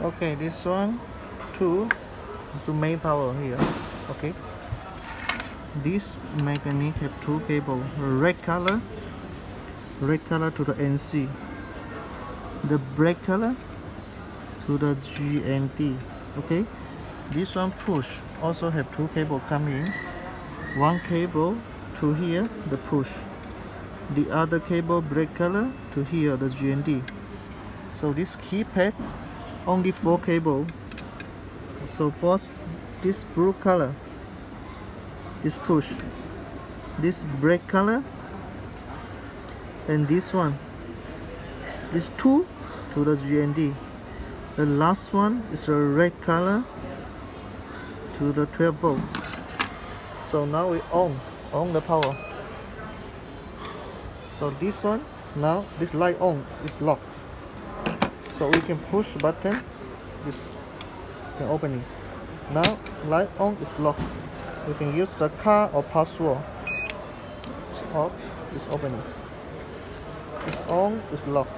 Okay, this one to main power here. Okay, this mechanic have two cable, red color to the NC, the black color to the GND. Okay, this one push also have two cable coming, one cable to here the push, the other cable black color to here the GND. So this keypad only 4 cable. So first this blue color, this push, this black color, and this one, this 2 to the GND. The last one is a red color to the 12 volt. So now we on the power. So this one, now this light on is locked. So we can push button, this can open it. Now light on is locked. We can use the card or password. It's off, it's opening. It's on, it's locked.